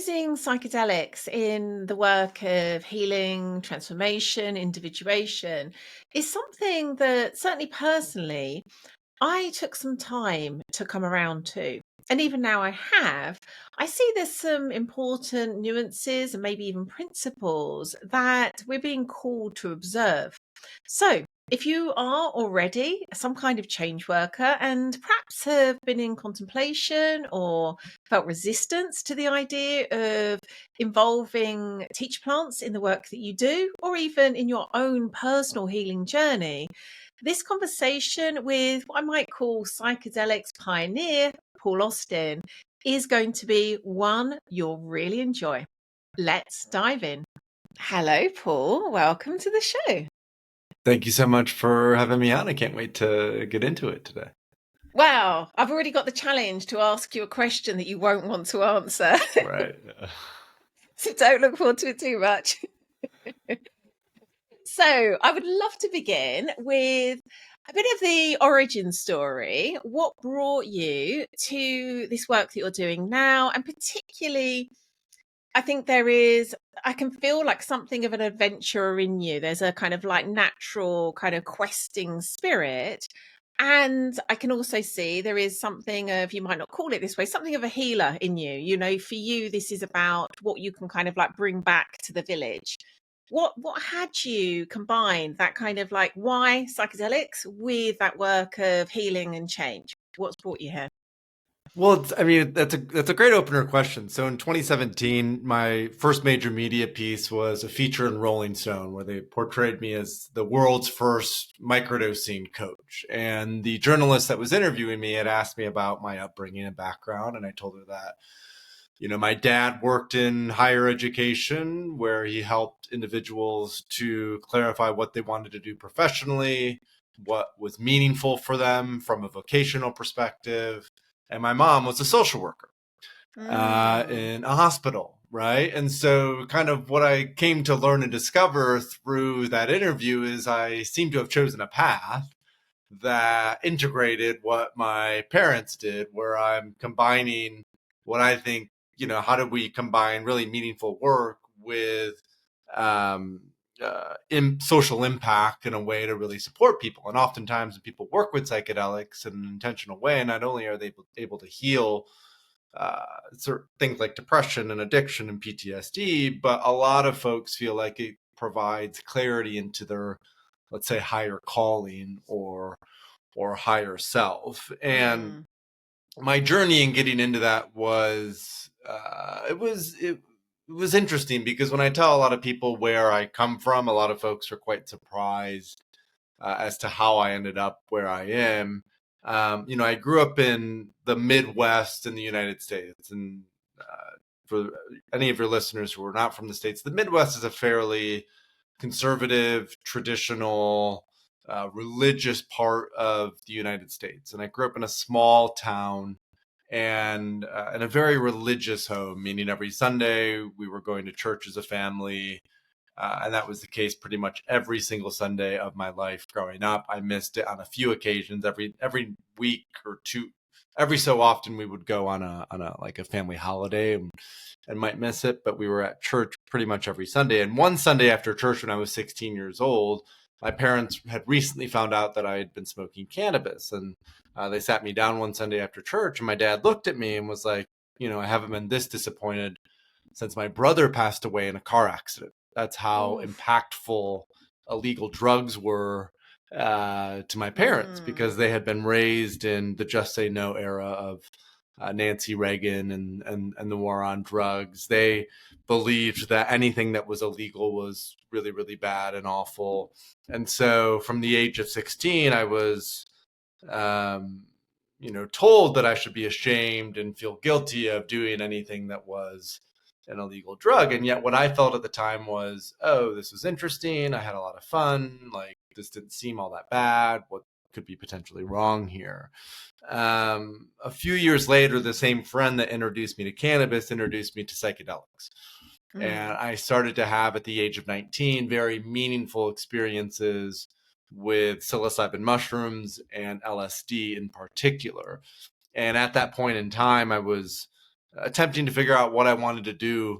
using psychedelics in the work of healing, transformation, individuation is something that certainly personally I took some time to come around to. And even now I see there's some important nuances and maybe even principles that we're being called to observe. So, if you are already some kind of change worker and perhaps have been in contemplation or felt resistance to the idea of involving teach plants in the work that you do, or even in your own personal healing journey, this conversation with what I might call psychedelics pioneer Paul Austin is going to be one you'll really enjoy. Let's dive in. Hello, Paul. Welcome to the show. Thank you so much for having me on. I can't wait to get into it today. Wow, I've already got the challenge to ask you a question that you won't want to answer. Right. So don't look forward to it too much. So I would love to begin with a bit of the origin story. What brought you to this work that you're doing now? And particularly, I think I can feel like something of an adventurer in you. There's a kind of like natural kind of questing spirit. And I can also see there is something of, you might not call it this way, something of a healer in you. You know, for you, this is about what you can kind of like bring back to the village. What had you combine that kind of like why psychedelics with that work of healing and change? What's brought you here? Well, that's a great opener question. So in 2017, my first major media piece was a feature in Rolling Stone where they portrayed me as the world's first microdosing coach. And the journalist that was interviewing me had asked me about my upbringing and background, and I told her that my dad worked in higher education where he helped individuals to clarify what they wanted to do professionally, what was meaningful for them from a vocational perspective. And my mom was a social worker in a hospital, right? And so kind of what I came to learn and discover through that interview is I seem to have chosen a path that integrated what my parents did, where I'm combining what I think, how do we combine really meaningful work with social impact in a way to really support people. And oftentimes when people work with psychedelics in an intentional way, not only are they able to heal certain things like depression and addiction and PTSD, but a lot of folks feel like it provides clarity into their, let's say, higher calling or higher self. And my journey in getting into that was it was interesting because when I tell a lot of people where I come from, a lot of folks are quite surprised as to how I ended up where I am. I grew up in the Midwest in the United States, and for any of your listeners who are not from the States, the Midwest is a fairly conservative, traditional, religious part of the United States. And I grew up in a small town and in a very religious home, meaning every Sunday we were going to church as a family. And that was the case pretty much every single Sunday of my life growing up. I missed it on a few occasions. Every week or two, every so often we would go on a like a family holiday and might miss it, but we were at church pretty much every Sunday. And one Sunday after church when I was 16 years old, my parents had recently found out that I had been smoking cannabis. And they sat me down one Sunday after church, and my dad looked at me and was like, I haven't been this disappointed since my brother passed away in a car accident. That's how impactful illegal drugs were to my parents, because they had been raised in the Just Say No era of Nancy Reagan and the war on drugs. They believed that anything that was illegal was really, really bad and awful. And so from the age of 16, I was, told that I should be ashamed and feel guilty of doing anything that was an illegal drug. And yet what I felt at the time was, oh, this was interesting. I had a lot of fun. Like, this didn't seem all that bad. What could be potentially wrong here? A few years later, the same friend that introduced me to cannabis introduced me to psychedelics. And I started to have, at the age of 19, very meaningful experiences with psilocybin mushrooms and LSD in particular. And at that point in time, I was attempting to figure out what I wanted to do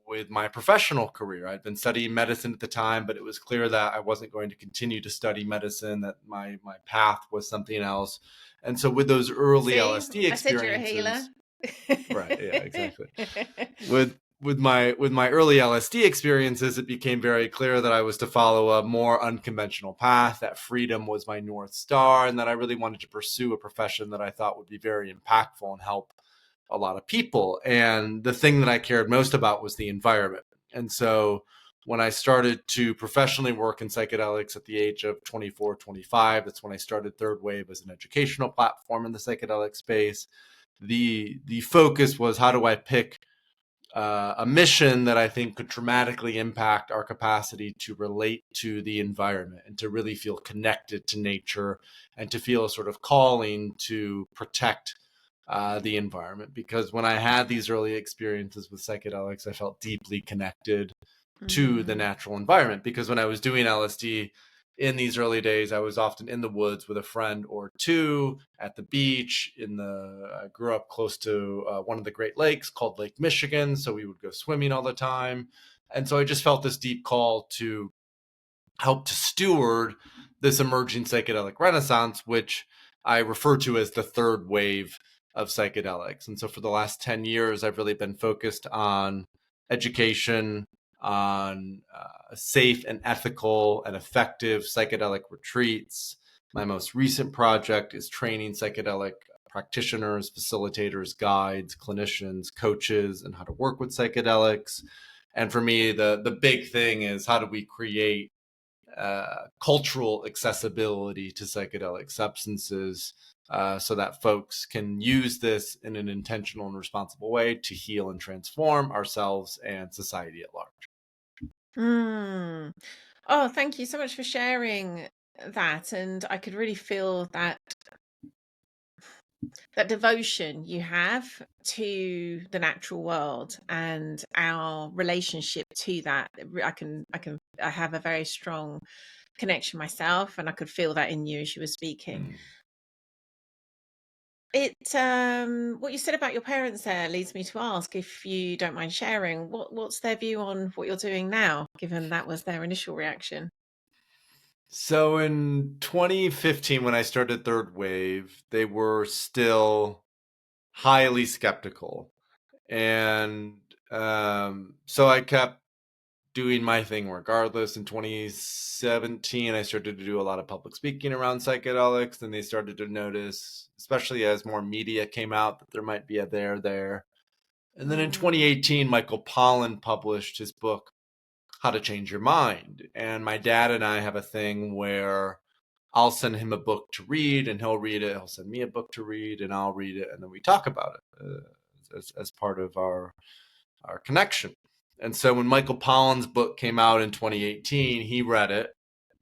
with my professional career. I'd been studying medicine at the time, but it was clear that I wasn't going to continue to study medicine, that my path was something else. And so with those early See, LSD I said you're a healer. experiences, right, yeah, exactly. With my early LSD experiences, it became very clear that I was to follow a more unconventional path, that freedom was my North Star, and that I really wanted to pursue a profession that I thought would be very impactful and help a lot of people. And the thing that I cared most about was the environment. And so when I started to professionally work in psychedelics at the age of 24, 25, that's when I started Third Wave as an educational platform in the psychedelic space. The focus was, how do I pick a mission that I think could dramatically impact our capacity to relate to the environment and to really feel connected to nature and to feel a sort of calling to protect the environment. Because when I had these early experiences with psychedelics, I felt deeply connected to the natural environment. Because when I was doing LSD in these early days, I was often in the woods with a friend or two, at the beach. I grew up close to one of the Great Lakes called Lake Michigan, so we would go swimming all the time. And so I just felt this deep call to help to steward this emerging psychedelic renaissance, which I refer to as the third wave of psychedelics. And so for the last 10 years, I've really been focused on education, on safe and ethical and effective psychedelic retreats. My most recent project is training psychedelic practitioners, facilitators, guides, clinicians, coaches, and how to work with psychedelics. And for me, the big thing is, how do we create cultural accessibility to psychedelic substances so that folks can use this in an intentional and responsible way to heal and transform ourselves and society at large. Mm. Oh, thank you so much for sharing that. And I could really feel that devotion you have to the natural world and our relationship to that. I have a very strong connection myself, and I could feel that in you as you were speaking. Mm. What you said about your parents there leads me to ask, if you don't mind sharing, what's their view on what you're doing now, given that was their initial reaction? So in 2015, when I started Third Wave, they were still highly skeptical. And so I kept doing my thing regardless. In 2017, I started to do a lot of public speaking around psychedelics, and they started to notice, especially as more media came out, that there might be a there. And then in Mm. 2018, Michael Pollan published his book, How to Change Your Mind. And my dad and I have a thing where I'll send him a book to read and he'll read it. He'll send me a book to read and I'll read it. And then we talk about it as part of our connection. And so when Michael Pollan's book came out in 2018, he read it.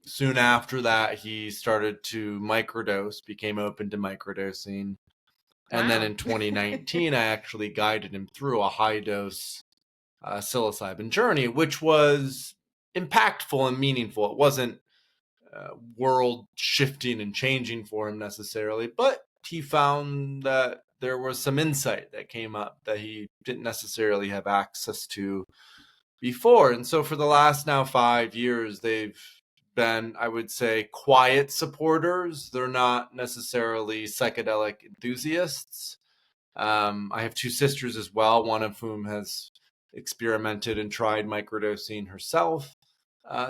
Soon after that, he started to microdose, became open to microdosing. And then Wow. in 2019, I actually guided him through a high dose psilocybin journey, which was impactful and meaningful. It wasn't world shifting and changing for him necessarily, but he found that there was some insight that came up that he didn't necessarily have access to before. And so for the last now 5 years, they've been, I would say, quiet supporters. They're not necessarily psychedelic enthusiasts. I have two sisters as well, one of whom has experimented and tried microdosing herself.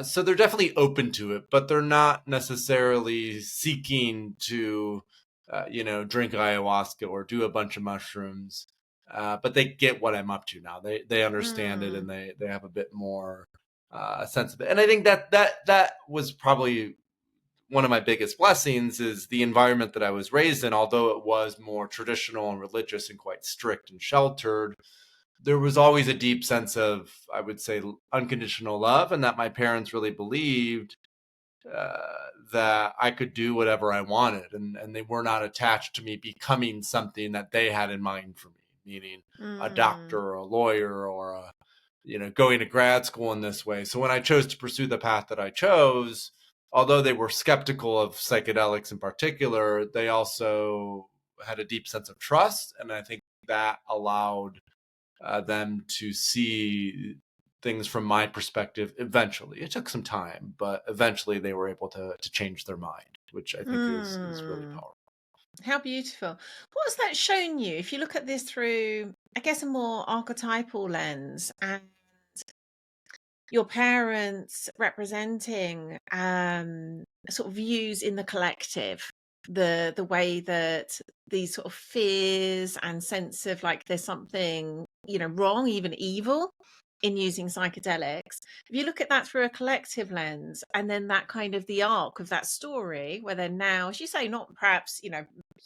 So they're definitely open to it, but they're not necessarily seeking to, drink ayahuasca or do a bunch of mushrooms. But they get what I'm up to now. They understand it, Mm. and they have a bit more sense of it. And I think that was probably one of my biggest blessings, is the environment that I was raised in. Although it was more traditional and religious and quite strict and sheltered, there was always a deep sense of, I would say, unconditional love, and that my parents really believed uh, that I could do whatever I wanted, and they were not attached to me becoming something that they had in mind for me, meaning a doctor Mm. or a lawyer or going to grad school in this way. So when I chose to pursue the path that I chose, although they were skeptical of psychedelics in particular, they also had a deep sense of trust, and I think that allowed them to see things from my perspective eventually. It took some time, but eventually they were able to change their mind, which I think is really Mm. powerful. How beautiful. What has that shown you? If you look at this through, I guess, a more archetypal lens, and your parents representing sort of views in the collective, the way that these sort of fears and sense of like there's something, wrong, even evil in using psychedelics. If you look at that through a collective lens, and then that kind of the arc of that story, where they're now, as you say, not perhaps,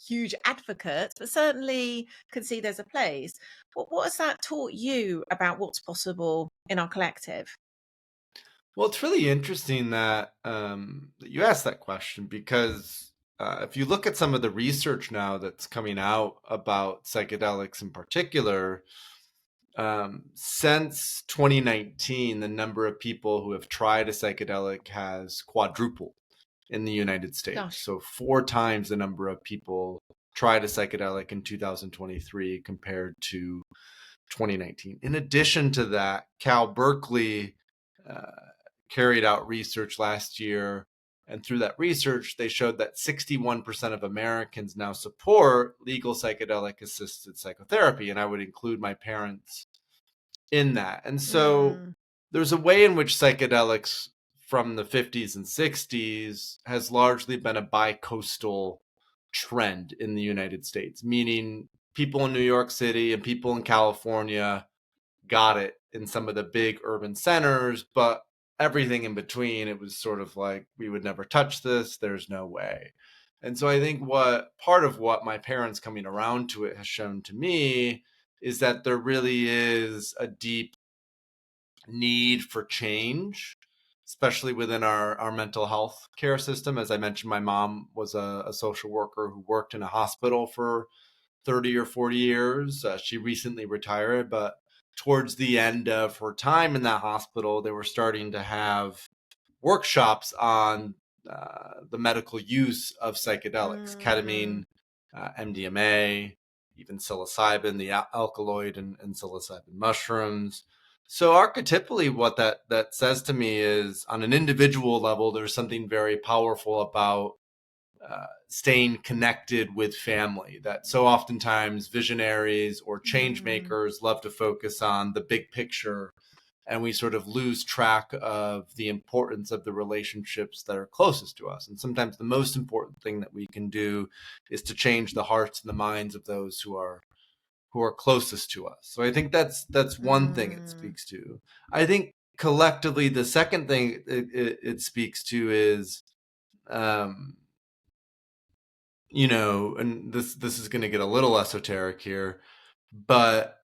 huge advocates, but certainly can see there's a place. What has that taught you about what's possible in our collective? Well, it's really interesting that that you asked that question because if you look at some of the research now that's coming out about psychedelics in particular, since 2019, the number of people who have tried a psychedelic has quadrupled in the United States. Gosh. So 4 times the number of people tried a psychedelic in 2023 compared to 2019. In addition to that, Cal Berkeley uh, carried out research last year. And through that research, they showed that 61% of Americans now support legal psychedelic assisted psychotherapy. And I would include my parents in that. And so Mm, there's a way in which psychedelics from the 50s and 60s has largely been a bi-coastal trend in the United States, meaning people in New York City and people in California got it in some of the big urban centers, but everything in between, it was sort of like, we would never touch this. There's no way. And so I think what part of what my parents coming around to it has shown to me is that there really is a deep need for change, especially within our mental health care system. As I mentioned, my mom was a social worker who worked in a hospital for 30 or 40 years. She recently retired, but towards the end of her time in that hospital, they were starting to have workshops on the medical use of psychedelics, mm, ketamine, MDMA, even psilocybin, the alkaloid and psilocybin mushrooms. So archetypally, what that says to me is, on an individual level, there's something very powerful about staying connected with family, that so oftentimes visionaries or change mm, makers love to focus on the big picture, and we sort of lose track of the importance of the relationships that are closest to us. And sometimes the most important thing that we can do is to change the hearts and the minds of those who are closest to us. So I think that's one thing it mm, speaks to. I think collectively the second thing it speaks to is um and this is going to get a little esoteric here, but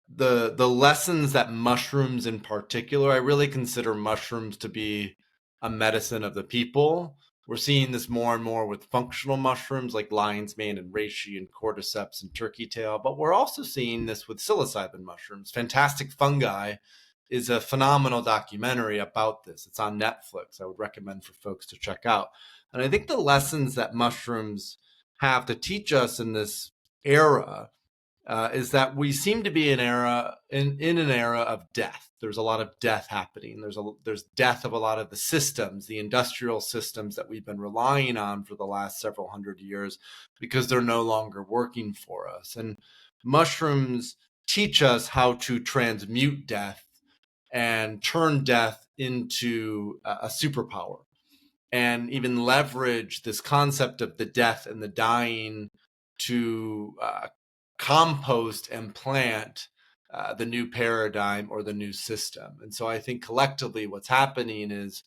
the lessons that mushrooms in particular, I really consider mushrooms to be a medicine of the people. We're seeing this more and more with functional mushrooms like lion's mane and reishi and cordyceps and turkey tail, but we're also seeing this with psilocybin mushrooms. Fantastic Fungi is a phenomenal documentary about this. It's on Netflix. I would recommend for folks to check out. And I think the lessons that mushrooms have to teach us in this era is that we seem to be in an era of death. There's a lot of death happening. There's death of a lot of the systems, the industrial systems that we've been relying on for the last several hundred years, because they're no longer working for us. And mushrooms teach us how to transmute death and turn death into a superpower, and even leverage this concept of the death and the dying to compost and plant the new paradigm or the new system. And so I think collectively what's happening is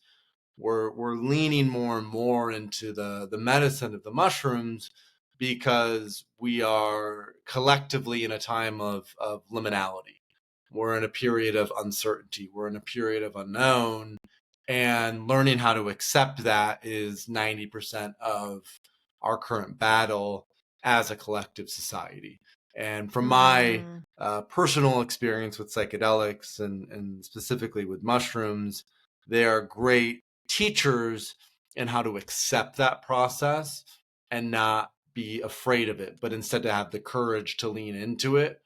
we're leaning more and more into the medicine of the mushrooms, because we are collectively in a time of liminality. We're in a period of uncertainty. We're in a period of unknown. And learning how to accept that is 90% of our current battle as a collective society. And from my mm, personal experience with psychedelics and specifically with mushrooms, they are great teachers in how to accept that process and not be afraid of it, but instead to have the courage to lean into it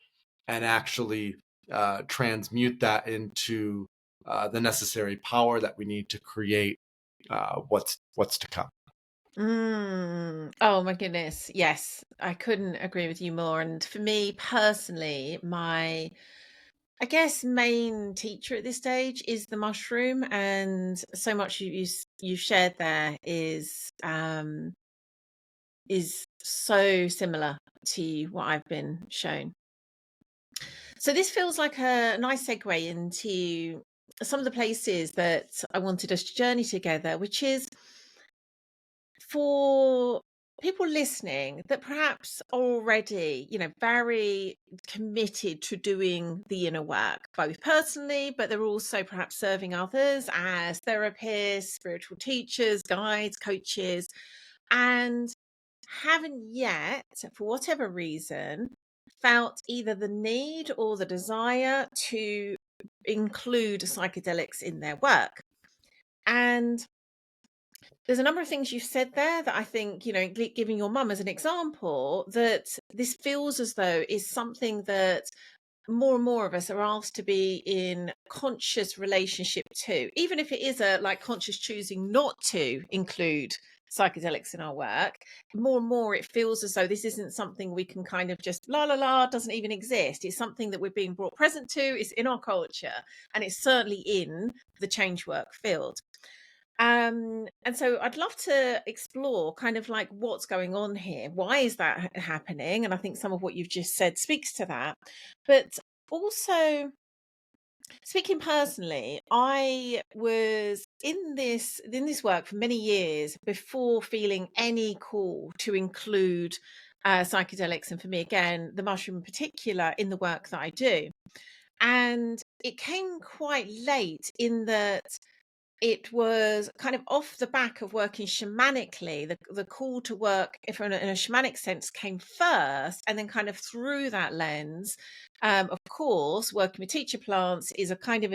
and actually transmute that into the necessary power that we need to create what's to come. Oh my goodness. Yes, I couldn't agree with you more. And for me personally, my, I guess, main teacher at this stage is the mushroom, and so much you shared there is so similar to what I've been shown. So this feels like a nice segue into some of the places that I wanted us to journey together, which is for people listening that perhaps are already, very committed to doing the inner work, both personally, but they're also perhaps serving others as therapists, spiritual teachers, guides, coaches, and haven't yet, for whatever reason, felt either the need or the desire to include psychedelics in their work. And there's a number of things you've said there that I think, giving your mum as an example, that this feels as though is something that more and more of us are asked to be in conscious relationship to, even if it is a like conscious choosing not to include psychedelics in our work. More and more it feels as though this isn't something we can kind of just la la la, doesn't even exist. It's something that we're being brought present to, it's in our culture, and it's certainly in the change work field. And so I'd love to explore kind of like what's going on here. Why is that happening? And I think some of what you've just said speaks to that. But also, speaking personally, I was in this work for many years before feeling any call to include psychedelics, and for me again, the mushroom in particular, in the work that I do. And it came quite late in that it was kind of off the back of working shamanically. The call to work, if in a shamanic sense, came first, and then kind of through that lens, of course, working with teacher plants is a kind of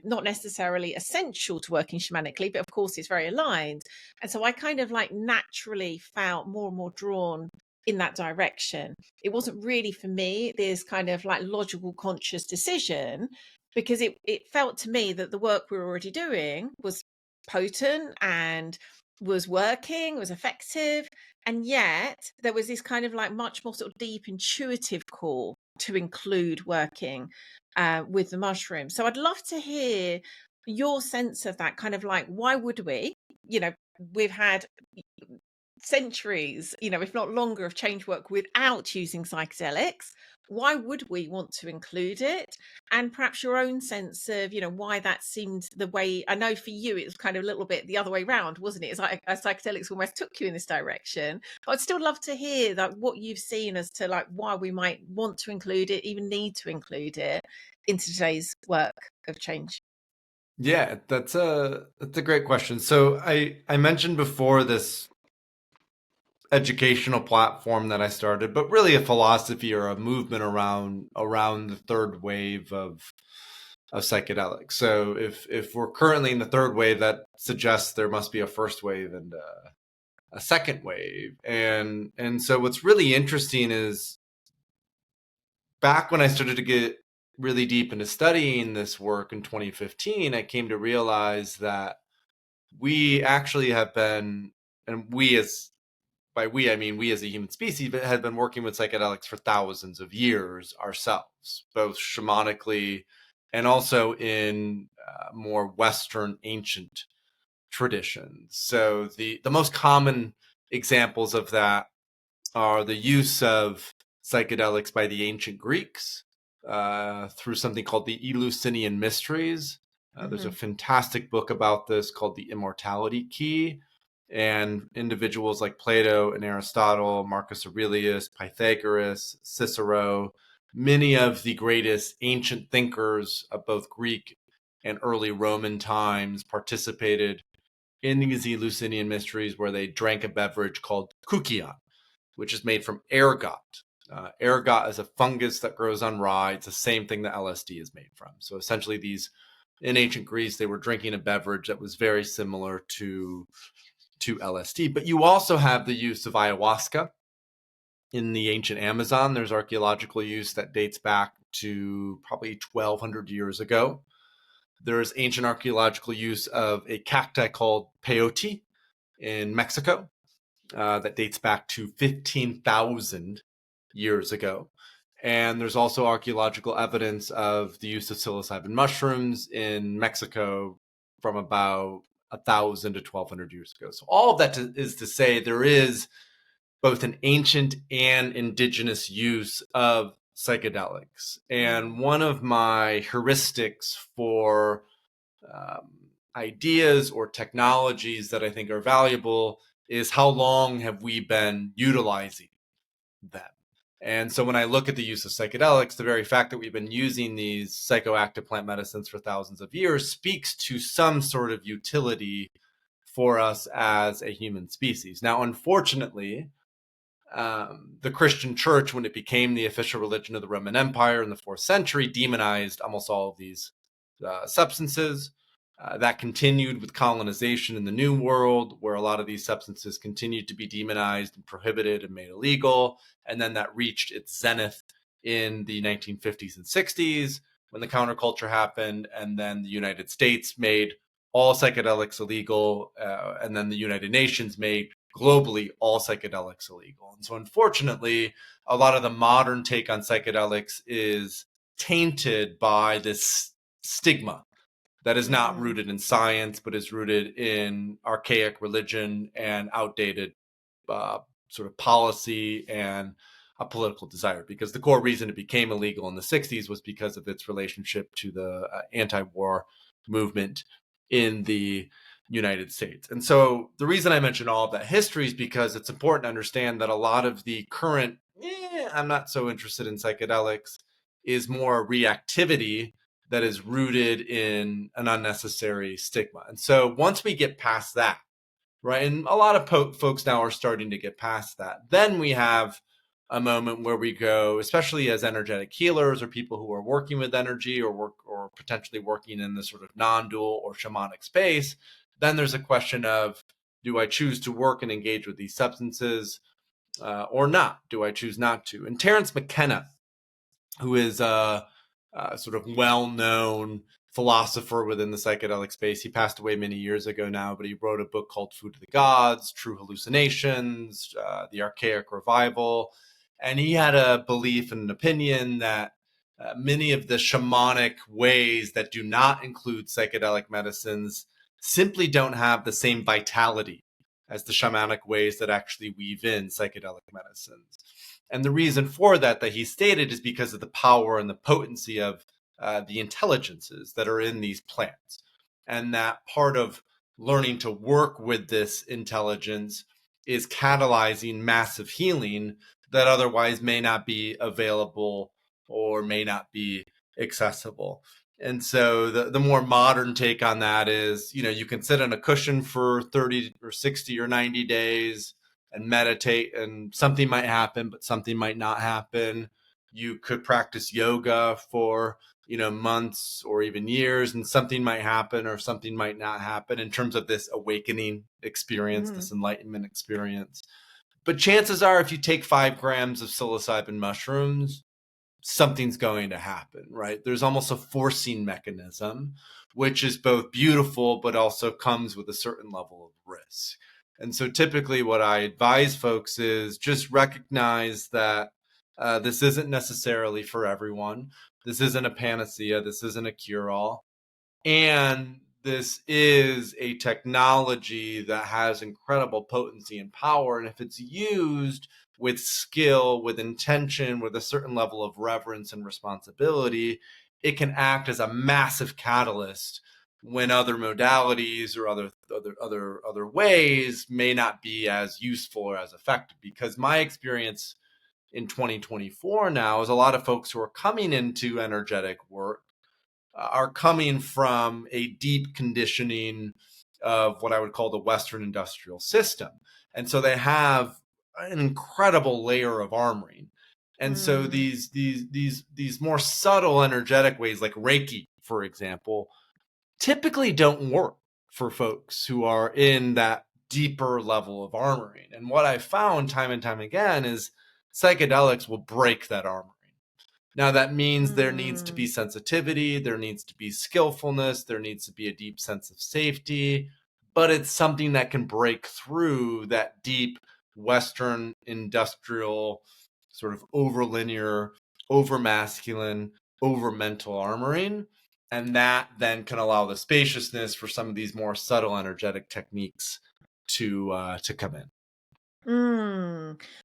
not necessarily essential to working shamanically, but of course it's very aligned. And so I kind of like naturally felt more and more drawn in that direction. It wasn't really for me this kind of like logical conscious decision, because it felt to me that the work we were already doing was potent and was working, was effective. And yet there was this kind of like much more sort of deep intuitive call to include working with the mushroom. So I'd love to hear your sense of that, kind of like, why would we? We've had centuries, if not longer, of change work without using psychedelics. Why would we want to include it? And perhaps your own sense of, why that seemed the way. I know for you, it was kind of a little bit the other way around, wasn't it? It's like psychedelics almost took you in this direction. But I'd still love to hear that, what you've seen as to like why we might want to include it, even need to include it into today's work of change. Yeah, that's a great question. So I mentioned before this educational platform that I started, but really a philosophy or a movement around the third wave of psychedelics. So if we're currently in the third wave, that suggests there must be a first wave and a second wave. And so what's really interesting is, back when I started to get really deep into studying this work in 2015, I came to realize that we actually have been, and we as by we, I mean we as a human species, but had been working with psychedelics for thousands of years ourselves, both shamanically and also in more Western ancient traditions. So the most common examples of that are the use of psychedelics by the ancient Greeks through something called the Eleusinian Mysteries. There's a Hmm. fantastic book about this called The Immortality Key. And individuals like Plato and Aristotle, Marcus Aurelius, Pythagoras, Cicero, many of the greatest ancient thinkers of both Greek and early Roman times participated in these Eleusinian Mysteries, where they drank a beverage called koukion, which is made from ergot. Ergot is a fungus that grows on rye. It's the same thing that LSD is made from. So essentially, in ancient Greece, they were drinking a beverage that was very similar to LSD. But you also have the use of ayahuasca In the ancient Amazon, there's archaeological use that dates back to probably 1,200 years ago. There's ancient archaeological use of a cacti called peyote in Mexico that dates back to 15,000 years ago. And there's also archaeological evidence of the use of psilocybin mushrooms in Mexico from about 1,000 to 1,200 years ago. So all of that is to say there is both an ancient and indigenous use of psychedelics. And one of my heuristics for ideas or technologies that I think are valuable is how long have we been utilizing them? And so when I look at the use of psychedelics, the very fact that we've been using these psychoactive plant medicines for thousands of years speaks to some sort of utility for us as a human species. Now, unfortunately, the Christian church, when it became the official religion of the Roman Empire in the 4th century, demonized almost all of these substances. That continued with colonization in the New World, where a lot of these substances continued to be demonized and prohibited and made illegal. And then that reached its zenith in the 1950s and 60s when the counterculture happened. And then the United States made all psychedelics illegal. And then the United Nations made globally all psychedelics illegal. And so unfortunately, a lot of the modern take on psychedelics is tainted by this stigma that is not rooted in science, but is rooted in archaic religion and outdated sort of policy and a political desire. Because the core reason it became illegal in the 60s was because of its relationship to the anti-war movement in the United States. And so the reason I mention all of that history is because it's important to understand that a lot of the current, I'm not so interested in psychedelics, is more reactivity that is rooted in an unnecessary stigma. And so once we get past that, right, and a lot of folks now are starting to get past that, then we have a moment where we go, especially as energetic healers or people who are working with energy or potentially working in this sort of non-dual or shamanic space, then there's a question of, do I choose to work and engage with these substances or not? Do I choose not to? And Terence McKenna, who is a sort of well-known philosopher within the psychedelic space. He passed away many years ago now, but he wrote a book called Food to the Gods, True Hallucinations, The Archaic Revival. And he had a belief and an opinion that many of the shamanic ways that do not include psychedelic medicines simply don't have the same vitality as the shamanic ways that actually weave in psychedelic medicines. And the reason for that he stated is because of the power and the potency of the intelligences that are in these plants. And that part of learning to work with this intelligence is catalyzing massive healing that otherwise may not be available or may not be accessible. And so the more modern take on that is, you can sit on a cushion for 30 or 60 or 90 days and meditate, and something might happen, but something might not happen. You could practice yoga for, months or even years, and something might happen or something might not happen in terms of this awakening experience, this enlightenment experience. But chances are, if you take 5 grams of psilocybin mushrooms, something's going to happen, right? There's almost a forcing mechanism, which is both beautiful, but also comes with a certain level of risk. And so typically what I advise folks is just recognize that this isn't necessarily for everyone. This isn't a panacea. This isn't a cure-all. And this is a technology that has incredible potency and power. And if it's used with skill, with intention, with a certain level of reverence and responsibility, it can act as a massive catalyst when other modalities or other ways may not be as useful or as effective. Because my experience in 2024 now is a lot of folks who are coming into energetic work are coming from a deep conditioning of what I would call the Western industrial system. And so they have an incredible layer of armoring. And so these more subtle energetic ways, like Reiki, for example, typically don't work for folks who are in that deeper level of armoring. And what I found time and time again is psychedelics will break that armoring. Now, that means there needs to be Mm. sensitivity, there needs to be skillfulness, there needs to be a deep sense of safety, but it's something that can break through that deep Western industrial sort of over-linear, over-masculine, over-mental armoring. And that then can allow the spaciousness for some of these more subtle energetic techniques to come in.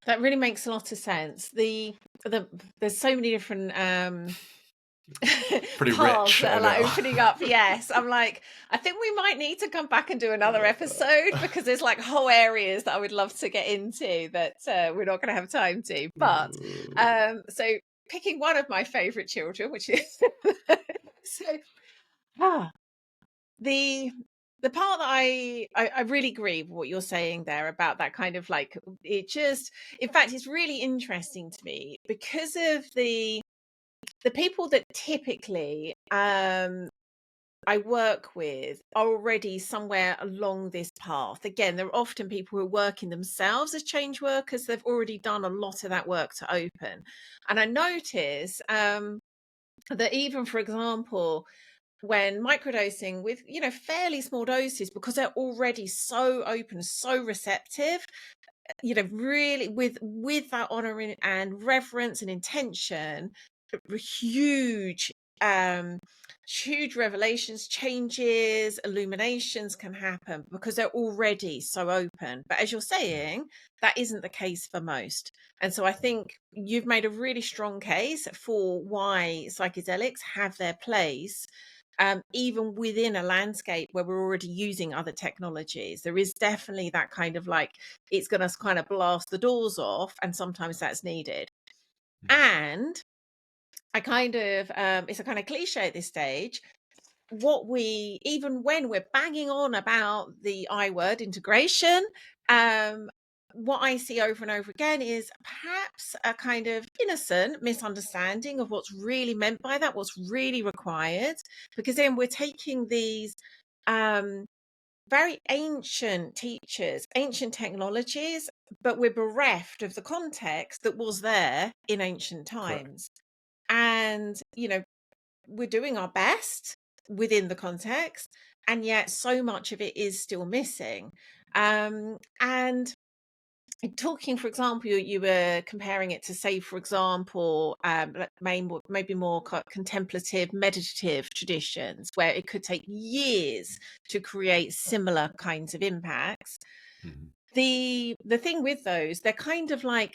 That really makes a lot of sense. There's so many different Pretty paths rich, that I are like know. opening up. Yes, I'm like, I think we might need to come back and do another episode, because there's like whole areas that I would love to get into that we're not going to have time to. But so picking one of my favorite children, which is so the part that I really agree with what you're saying there about that kind of like, it just, in fact, it's really interesting to me because of the people that typically I work with are already somewhere along this path. Again, they're often people who are working themselves as change workers. They've already done a lot of that work to open. And I notice that even, for example, when microdosing with, fairly small doses, because they're already so open, so receptive, really with that honoring and reverence and intention, huge um huge revelations, changes, illuminations can happen because they're already so open. But as you're saying, that isn't the case for most. And so I think you've made a really strong case for why psychedelics have their place, even within a landscape where we're already using other technologies. There is definitely that kind of like, it's going to kind of blast the doors off, and sometimes that's needed. And I kind of, it's a kind of cliche at this stage, even when we're banging on about the I word, integration, what I see over and over again is perhaps a kind of innocent misunderstanding of what's really meant by that, what's really required, because then we're taking these very ancient teachers, ancient technologies, but we're bereft of the context that was there in ancient Correct. times. And, we're doing our best within the context, and yet so much of it is still missing. And talking, for example, you were comparing it to, say, for example, maybe more contemplative, meditative traditions, where it could take years to create similar kinds of impacts. Mm-hmm. The thing with those, they're kind of like,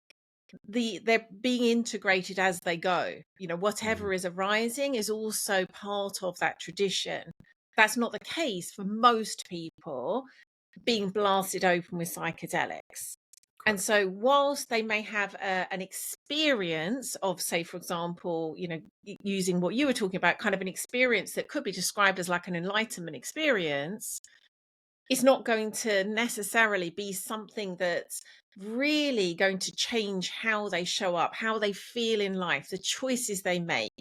they're being integrated as they go. Whatever is arising is also part of that tradition. That's not the case for most people being blasted open with psychedelics. And so whilst they may have an experience of, say, for example, using what you were talking about, kind of an experience that could be described as like an enlightenment experience, it's not going to necessarily be something that's really going to change how they show up, how they feel in life, the choices they make.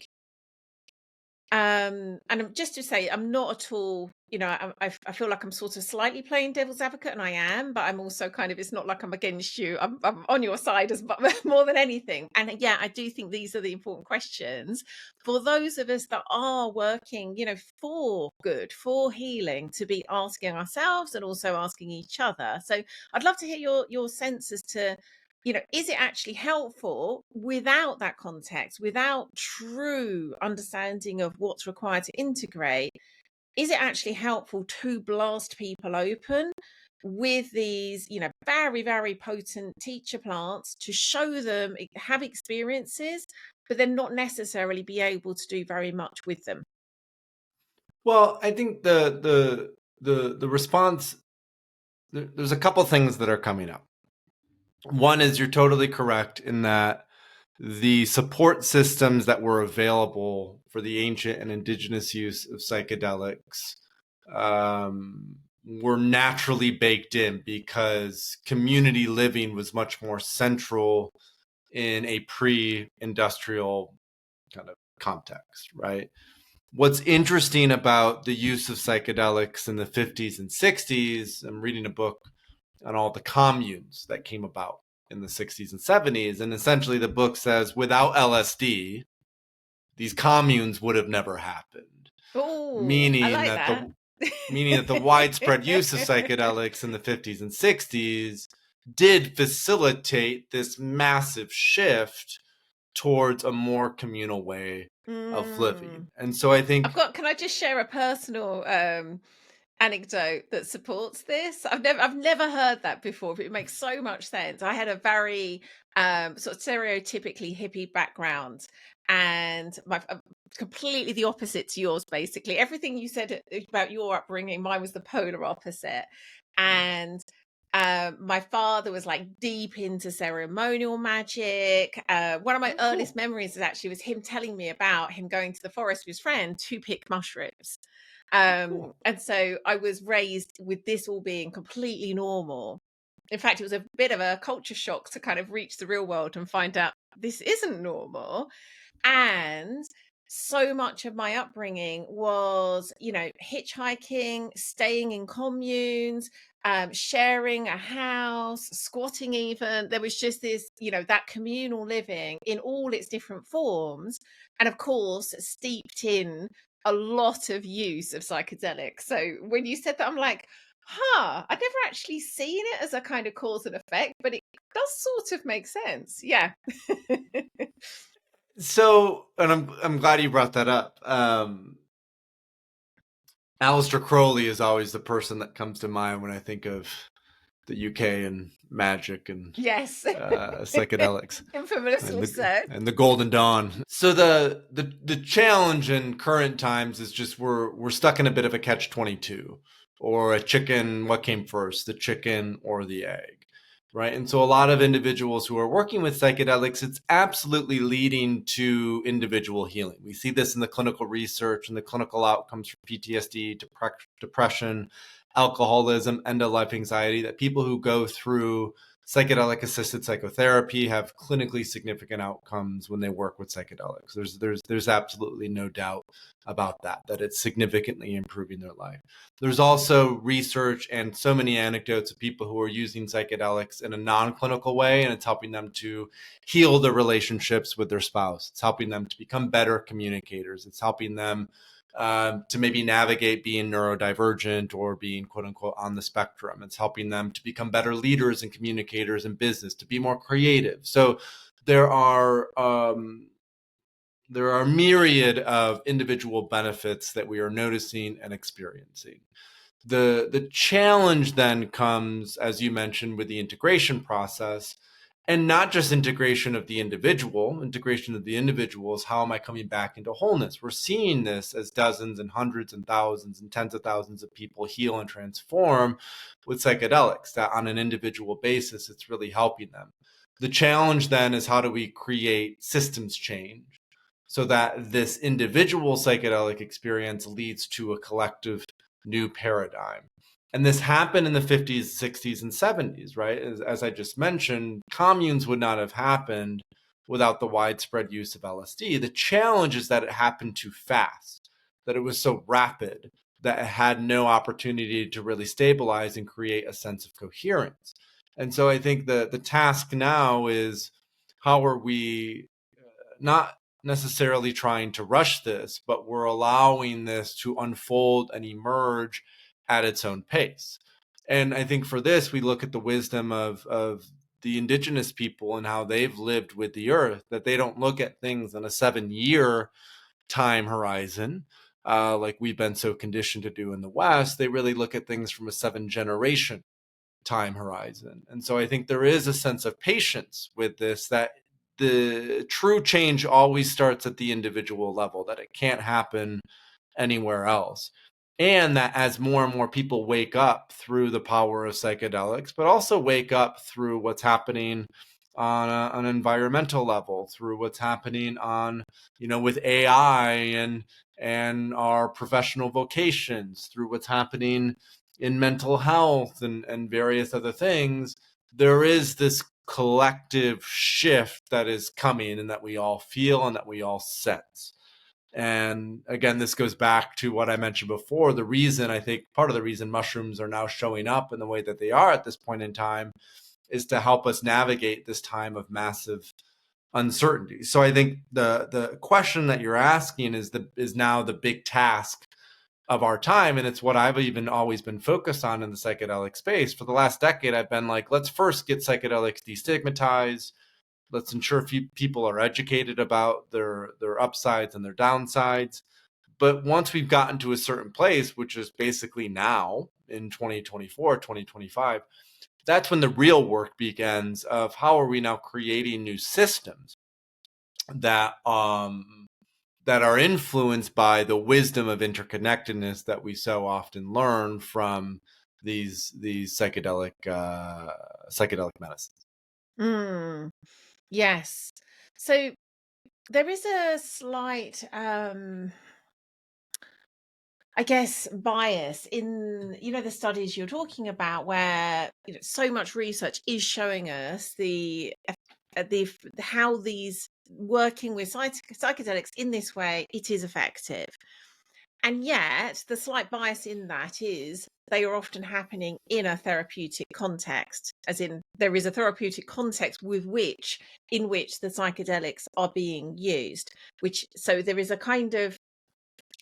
And just to say, I'm not at all, I feel like I'm sort of slightly playing devil's advocate, and I am, but I'm also kind of, it's not like I'm against you. I'm on your side as more than anything. And yeah, I do think these are the important questions for those of us that are working, for good, for healing, to be asking ourselves and also asking each other. So I'd love to hear your sense as to, is it actually helpful without that context, without true understanding of what's required to integrate? Is it actually helpful to blast people open with these, very, very potent teacher plants to show them, have experiences, but then not necessarily be able to do very much with them? Well, I think the response, there's a couple things that are coming up. One is, you're totally correct in that the support systems that were available for the ancient and indigenous use of psychedelics were naturally baked in, because community living was much more central in a pre-industrial kind of context, right? What's interesting about the use of psychedelics in the 50s and 60s, I'm reading a book on all the communes that came about in the 60s and 70s. And essentially the book says without LSD, these communes would have never happened. Oh, I Meaning like that that. the widespread use of psychedelics in the 50s and 60s did facilitate this massive shift towards a more communal way of living. And so I think Can I just share a personal anecdote that supports this? I've never heard that before, but it makes so much sense. I had a very sort of stereotypically hippie background, and my completely the opposite to yours. Basically, everything you said about your upbringing, mine was the polar opposite. And my father was like deep into ceremonial magic. One of my earliest memories is actually was him telling me about him going to the forest with his friend to pick mushrooms. And so I was raised with this all being completely normal. In fact, it was a bit of a culture shock to kind of reach the real world and find out this isn't normal. And so much of my upbringing was, hitchhiking, staying in communes, sharing a house, squatting even. There was just this, that communal living in all its different forms. And of course, steeped in a lot of use of psychedelics. So when you said that, I'm like, I'd never actually seen it as a kind of cause and effect, but it does sort of make sense. Yeah. so, and I'm glad you brought that up. Aleister Crowley is always the person that comes to mind when I think of the UK and magic and Yes. psychedelics. Infamously so. And the Golden Dawn. So the challenge in current times is just we're stuck in a bit of a catch-22, or a chicken, what came first, the chicken or the egg, right? And so a lot of individuals who are working with psychedelics, it's absolutely leading to individual healing. We see this in the clinical research and the clinical outcomes for PTSD, depression, alcoholism, end-of-life anxiety, that people who go through psychedelic assisted psychotherapy have clinically significant outcomes when they work with psychedelics. There's absolutely no doubt about that it's significantly improving their life. There's also research and so many anecdotes of people who are using psychedelics in a non-clinical way, and it's helping them to heal their relationships with their spouse. It's helping them to become better communicators. It's helping them to maybe navigate being neurodivergent or being quote unquote on the spectrum. It's helping them to become better leaders and communicators in business, to be more creative. So there are myriad of individual benefits that we are noticing and experiencing. The challenge then comes, as you mentioned, with the integration process. And not just integration of the individual is how am I coming back into wholeness? We're seeing this as dozens and hundreds and thousands and tens of thousands of people heal and transform with psychedelics, that on an individual basis, it's really helping them. The challenge then is how do we create systems change so that this individual psychedelic experience leads to a collective new paradigm. And this happened in the 50s, 60s, and 70s, right? As I just mentioned, communes would not have happened without the widespread use of LSD. The challenge is that it happened too fast, that it was so rapid, that it had no opportunity to really stabilize and create a sense of coherence. And so I think the task now is, how are we not necessarily trying to rush this, but we're allowing this to unfold and emerge at its own pace. And I think for this, we look at the wisdom of the indigenous people and how they've lived with the earth, that they don't look at things in a 7-year time horizon, like we've been so conditioned to do in the West. They really look at things from a 7-generation time horizon. And so I think there is a sense of patience with this, that the true change always starts at the individual level, that it can't happen anywhere else. And that as more and more people wake up through the power of psychedelics, but also wake up through what's happening on an environmental level, through what's happening on, with AI and our professional vocations, through what's happening in mental health and various other things, there is this collective shift that is coming and that we all feel and that we all sense. And again, this goes back to what I mentioned before. I think part of the reason mushrooms are now showing up in the way that they are at this point in time is to help us navigate this time of massive uncertainty. So I think the question that you're asking is now the big task of our time, and it's what I've even always been focused on in the psychedelic space. For the last decade, I've been like, let's first get psychedelics destigmatized. Let's ensure people are educated about their upsides and their downsides. But once we've gotten to a certain place, which is basically now in 2024, 2025, that's when the real work begins of how are we now creating new systems that that are influenced by the wisdom of interconnectedness that we so often learn from these psychedelic medicines. Yes. So there is a slight I guess bias in the studies you're talking about, where so much research is showing us the how these working with psychedelics in this way, it is effective. And yet the slight bias in that is they are often happening in a therapeutic context, as in there is a therapeutic context in which the psychedelics are being used, so there is a kind of,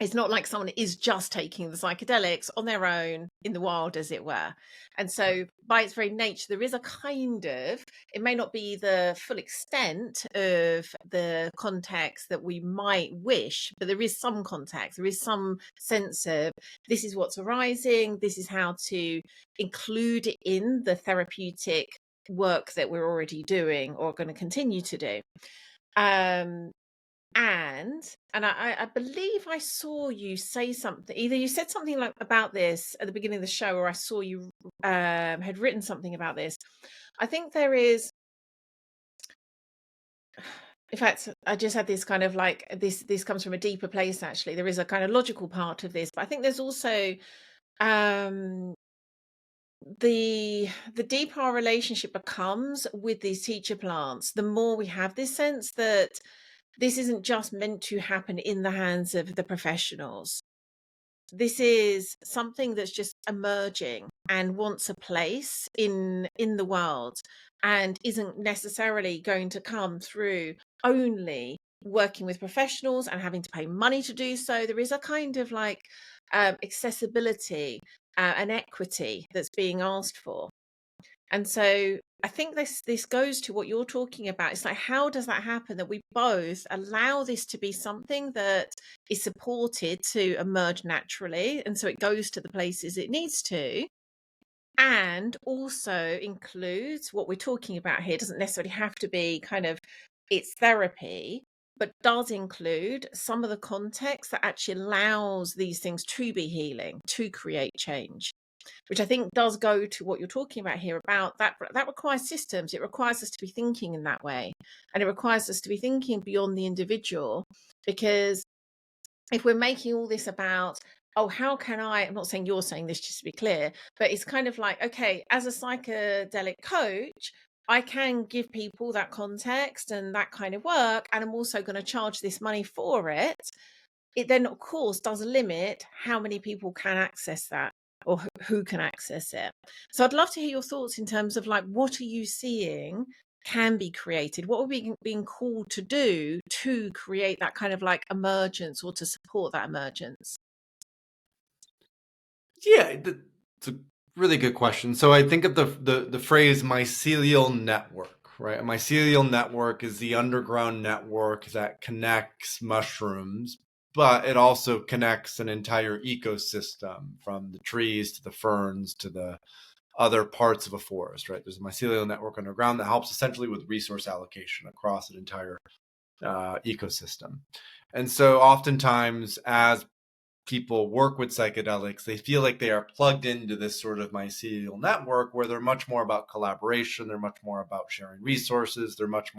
it's not like someone is just taking the psychedelics on their own in the wild, as it were. And so by its very nature, there is a kind of, it may not be the full extent of the context that we might wish, but there is some context, there is some sense of this is what's arising, this is how to include it in the therapeutic work that we're already doing or going to continue to do. And I believe I saw you say something. Either you said something like about this at the beginning of the show, or I saw you had written something about this. I think there is. In fact, I just had this kind of like this comes from a deeper place. Actually, there is a kind of logical part of this, but I think there's also the deeper our relationship becomes with these teacher plants, the more we have this sense that this isn't just meant to happen in the hands of the professionals. This is something that's just emerging and wants a place in the world, and isn't necessarily going to come through only working with professionals and having to pay money to do so. There is a kind of like accessibility and equity that's being asked for. And so I think this goes to what you're talking about. It's like, how does that happen, that we both allow this to be something that is supported to emerge naturally, and so it goes to the places it needs to, and also includes what we're talking about here. It doesn't necessarily have to be kind of it's therapy, but does include some of the context that actually allows these things to be healing, to create change, which I think does go to what you're talking about here, about that requires systems. It requires us to be thinking in that way, and it requires us to be thinking beyond the individual, because if we're making all this about, oh, how can I'm not saying you're saying this, just to be clear, but it's kind of like, okay, as a psychedelic coach, I can give people that context and that kind of work, and I'm also going to charge this money for it. It then, of course, does limit how many people can access that, or who can access it. So I'd love to hear your thoughts in terms of like, what are you seeing can be created? What are we being called to do to create that kind of like emergence, or to support that emergence? Yeah, it's a really good question. So I think of the phrase mycelial network, right? A mycelial network is the underground network that connects mushrooms, but it also connects an entire ecosystem, from the trees to the ferns to the other parts of a forest, right? There's a mycelial network underground that helps essentially with resource allocation across an entire ecosystem. And so oftentimes, as people work with psychedelics, they feel like they are plugged into this sort of mycelial network where they're much more about collaboration, they're much more about sharing resources, they're much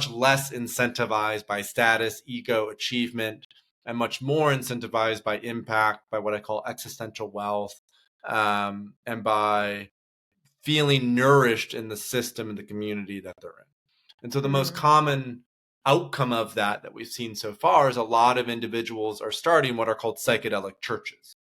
less incentivized by status, ego, achievement, and much more incentivized by impact, by what I call existential wealth, and by feeling nourished in the system and the community that they're in. And so the most common outcome of that we've seen so far is a lot of individuals are starting what are called psychedelic churches.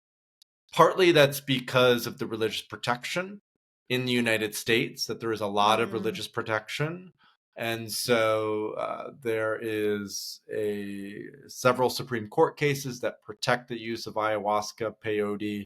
Partly that's because of the religious protection in the United States, that there is a lot of religious protection. And so there is several Supreme Court cases that protect the use of ayahuasca, peyote,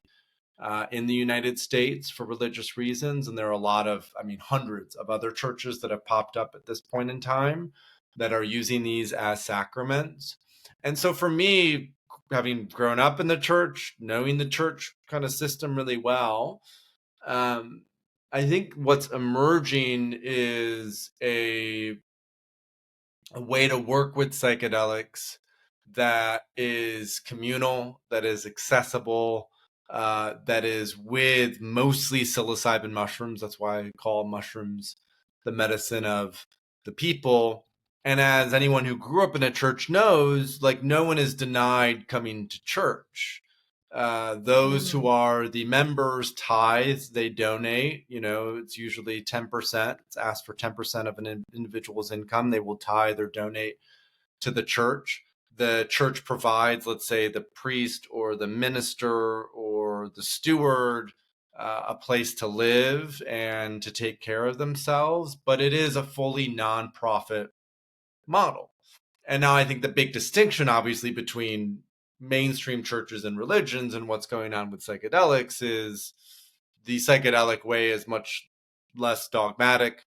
in the United States for religious reasons. And there are a lot of, hundreds of other churches that have popped up at this point in time that are using these as sacraments. And so for me, having grown up in the church, knowing the church kind of system really well, I think what's emerging is a way to work with psychedelics that is communal, that is accessible, that is with mostly psilocybin mushrooms. That's why I call mushrooms the medicine of the people. And as anyone who grew up in a church knows, like, no one is denied coming to church. Those who are the members tithe, they donate. It's usually 10%. It's asked for 10% of an individual's income. They will tithe or donate to the church. The church provides, let's say, the priest or the minister or the steward a place to live and to take care of themselves, but it is a fully nonprofit model. And now I think the big distinction, obviously, between mainstream churches and religions and what's going on with psychedelics is the psychedelic way is much less dogmatic.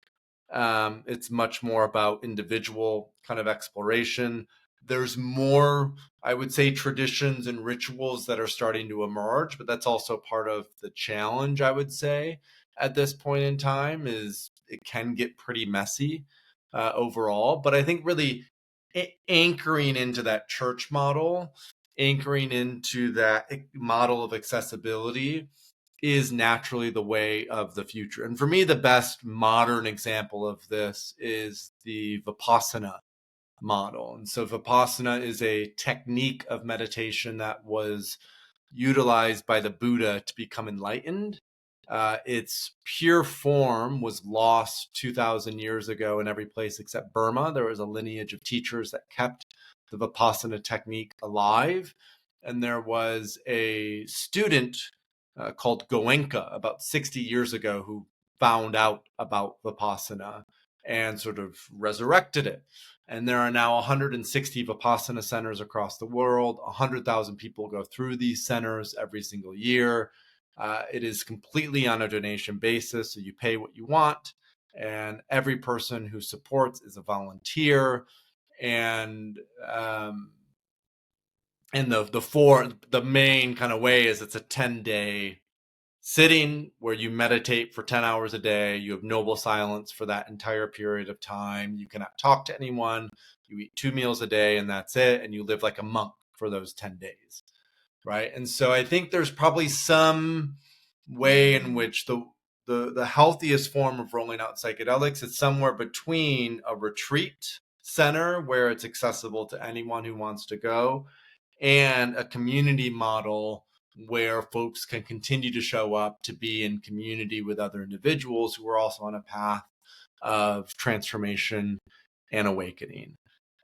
It's much more about individual kind of exploration. There's more, I would say, traditions and rituals that are starting to emerge, but that's also part of the challenge, I would say, at this point in time, is it can get pretty messy overall. But I think really anchoring into that church model, anchoring into that model of accessibility is naturally the way of the future. And for me, the best modern example of this is the Vipassana model. And so Vipassana is a technique of meditation that was utilized by the Buddha to become enlightened. Its pure form was lost 2,000 years ago in every place except Burma. There was a lineage of teachers that kept the Vipassana technique alive. And there was a student called Goenka about 60 years ago who found out about Vipassana and sort of resurrected it. And there are now 160 Vipassana centers across the world. 100,000 people go through these centers every single year. It is completely on a donation basis, so you pay what you want, and every person who supports is a volunteer. And the main kind of way is it's a 10-day sitting where you meditate for 10 hours a day. You have noble silence for that entire period of time. You cannot talk to anyone. You eat 2 meals a day and that's it. And you live like a monk for those 10 days. Right. And so I think there's probably some way in which the healthiest form of rolling out psychedelics is somewhere between a retreat center where it's accessible to anyone who wants to go and a community model where folks can continue to show up to be in community with other individuals who are also on a path of transformation and awakening.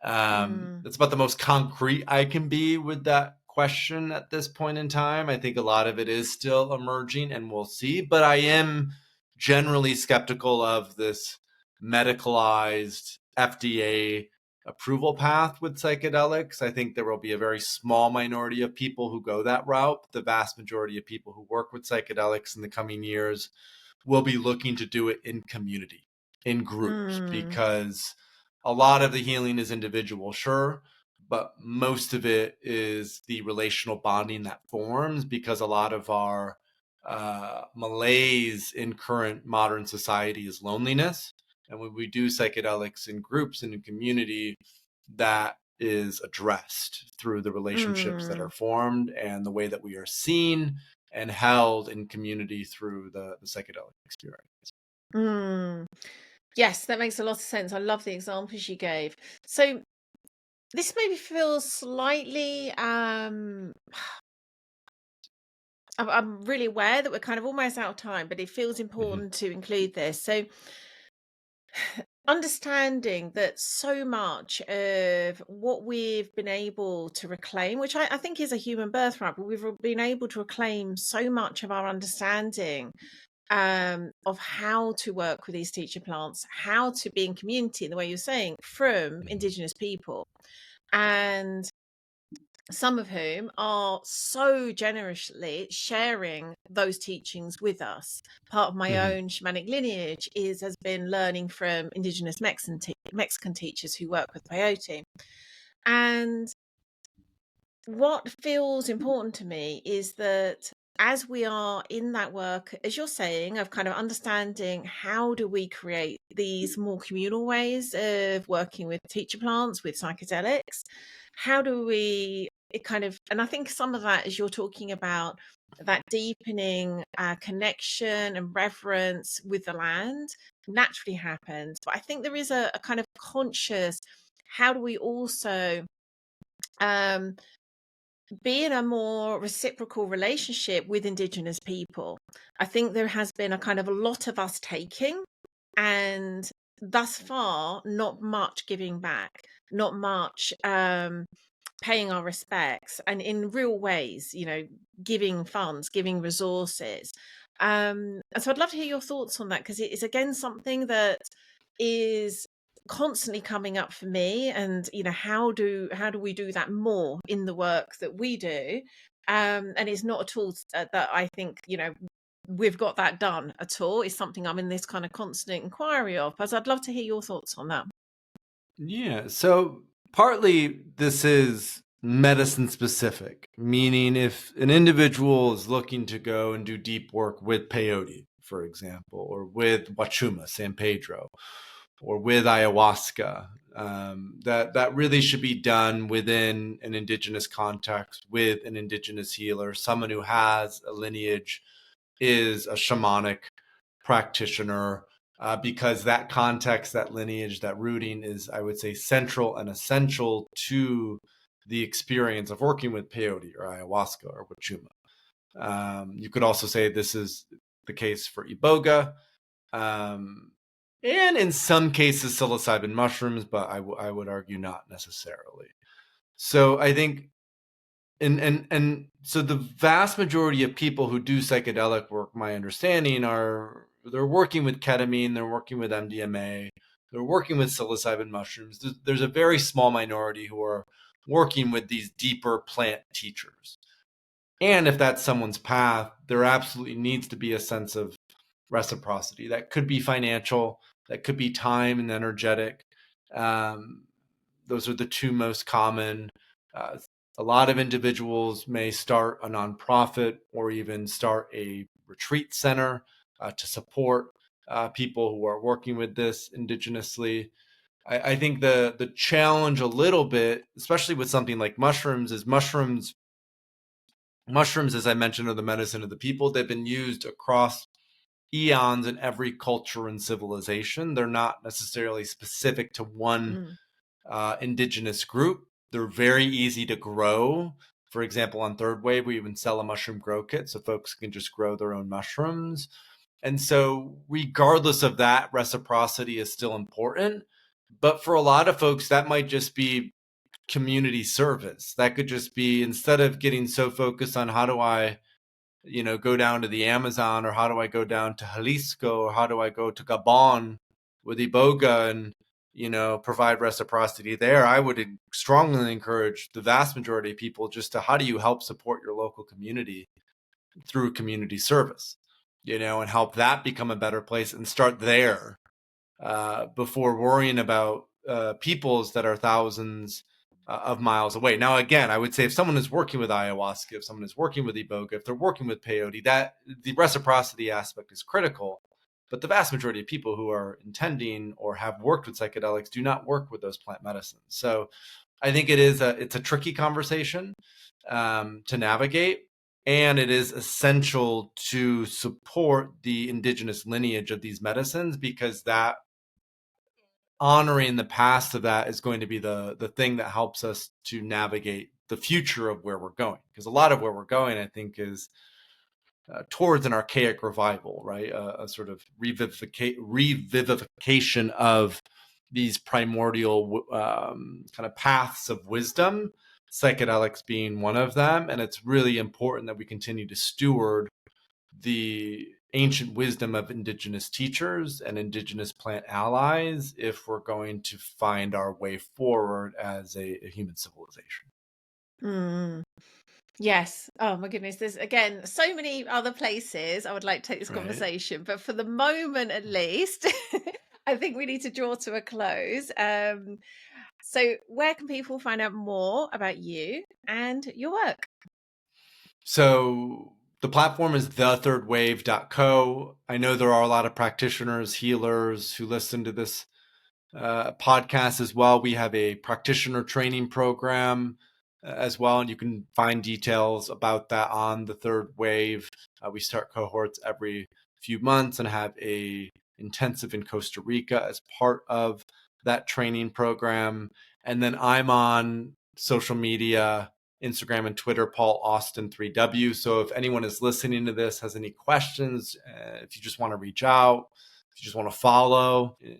That's about the most concrete I can be with that question at this point in time. I think a lot of it is still emerging and we'll see, but I am generally skeptical of this medicalized FDA approval path with psychedelics. I think there will be a very small minority of people who go that route. The vast majority of people who work with psychedelics in the coming years will be looking to do it in community, in groups, because a lot of the healing is individual, sure, but most of it is the relational bonding that forms, because a lot of our malaise in current modern society is loneliness. And when we do psychedelics in groups and in community, that is addressed through the relationships that are formed and the way that we are seen and held in community through the psychedelic experience. Yes, that makes a lot of sense. I love the examples you gave. So this maybe feels slightly I'm really aware that we're kind of almost out of time, but it feels important to include this. So understanding that so much of what we've been able to reclaim, which I think is a human birthright, but we've been able to reclaim so much of our understanding of how to work with these teacher plants, how to be in community, the way you're saying, from Indigenous people. And some of whom are so generously sharing those teachings with us. Part of my own shamanic lineage has been learning from Indigenous Mexican teachers who work with peyote. And what feels important to me is that as we are in that work, as you're saying, of kind of understanding how do we create these more communal ways of working with teacher plants, with psychedelics, how do we it kind of, and I think some of that, as you're talking about, that deepening connection and reverence with the land naturally happens. But I think there is a kind of conscious, how do we also um, be in a more reciprocal relationship with Indigenous people? I think there has been a kind of a lot of us taking, and thus far, not much giving back, not much paying our respects, and in real ways, giving funds, giving resources. And so I'd love to hear your thoughts on that, because it is again something that is constantly coming up for me. And how do we do that more in the work that we do? And it's not at all that I think we've got that done at all. It's something I'm in this kind of constant inquiry of, but I'd love to hear your thoughts on that. Yeah. So partly this is medicine specific, meaning if an individual is looking to go and do deep work with peyote, for example, or with wachuma, San Pedro, or with ayahuasca, that really should be done within an indigenous context with an indigenous healer, someone who has a lineage, is a shamanic practitioner, because that context, that lineage, that rooting is, I would say, central and essential to the experience of working with peyote or ayahuasca or wachuma. You could also say this is the case for iboga, and in some cases psilocybin mushrooms, but I would argue not necessarily. So I think, and so the vast majority of people who do psychedelic work, my understanding, they're working with ketamine, they're working with MDMA, they're working with psilocybin mushrooms. There's a very small minority who are working with these deeper plant teachers. And if that's someone's path, there absolutely needs to be a sense of reciprocity. That could be financial, that could be time and energetic. Those are the two most common. A lot of individuals may start a nonprofit or even start a retreat center to support people who are working with this indigenously. I think the challenge a little bit, especially with something like mushrooms, is mushrooms, as I mentioned, are the medicine of the people. They've been used across eons in every culture and civilization. They're not necessarily specific to one indigenous group. They're very easy to grow. For example, on Third Wave, we even sell a mushroom grow kit so folks can just grow their own mushrooms. And so regardless of that, reciprocity is still important. But for a lot of folks, that might just be community service. That could just be, instead of getting so focused on how do I go down to the Amazon, or how do I go down to Jalisco, or how do I go to Gabon with Iboga and, provide reciprocity there, I would strongly encourage the vast majority of people just to, how do you help support your local community through community service, and help that become a better place, and start there before worrying about peoples that are thousands of miles away. Now, again, I would say if someone is working with ayahuasca, if someone is working with iboga, if they're working with peyote, that the reciprocity aspect is critical. But the vast majority of people who are intending or have worked with psychedelics do not work with those plant medicines. So I think it's a tricky conversation to navigate. And it is essential to support the indigenous lineage of these medicines, because that honoring the past of that is going to be the thing that helps us to navigate the future of where we're going. Because a lot of where we're going, I think, is towards an archaic revival, right? A sort of revivification of these primordial kind of paths of wisdom, psychedelics being one of them. And it's really important that we continue to steward the ancient wisdom of indigenous teachers and indigenous plant allies if we're going to find our way forward as a human civilization. Mm. Yes. Oh my goodness. There's again so many other places I would like to take this conversation, but for the moment at least, I think we need to draw to a close. So where can people find out more about you and your work? So the platform is thethirdwave.co. I know there are a lot of practitioners, healers who listen to this podcast as well. We have a practitioner training program as well, and you can find details about that on the Third Wave. We start cohorts every few months and have a intensive in Costa Rica as part of that training program. And then I'm on social media, Instagram and Twitter, Paul Austin 3W. So if anyone is listening to this, has any questions, if you just want to reach out, if you just want to follow, to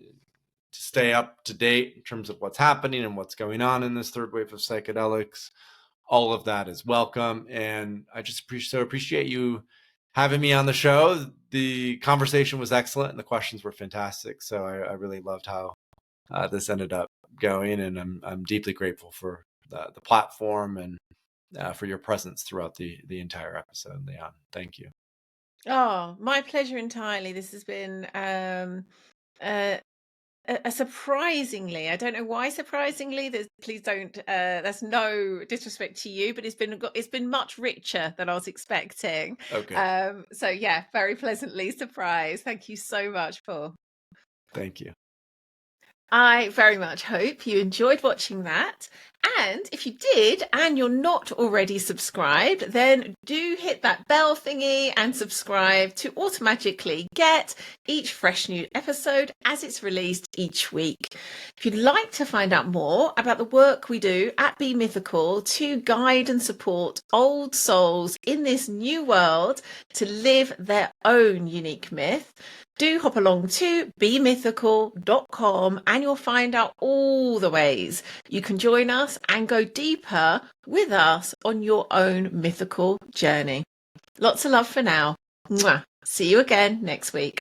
stay up to date in terms of what's happening and what's going on in this third wave of psychedelics, all of that is welcome. And I just appreciate you having me on the show. The conversation was excellent and the questions were fantastic. So I really loved how this ended up going, and I'm deeply grateful for the platform and for your presence throughout the entire episode, Lian. Thank you. Oh, my pleasure entirely. This has been a surprisingly, I don't know why surprisingly, please don't, that's no disrespect to you, but it's been much richer than I was expecting. Okay. So yeah, very pleasantly surprised. Thank you so much, Paul. Thank you. I very much hope you enjoyed watching that. And if you did and you're not already subscribed, then do hit that bell thingy and subscribe to automatically get each fresh new episode as it's released each week. If you'd like to find out more about the work we do at Be Mythical to guide and support old souls in this new world to live their own unique myth, do hop along to bemythical.com and you'll find out all the ways you can join us and go deeper with us on your own mythical journey. Lots of love for now. Mwah. See you again next week.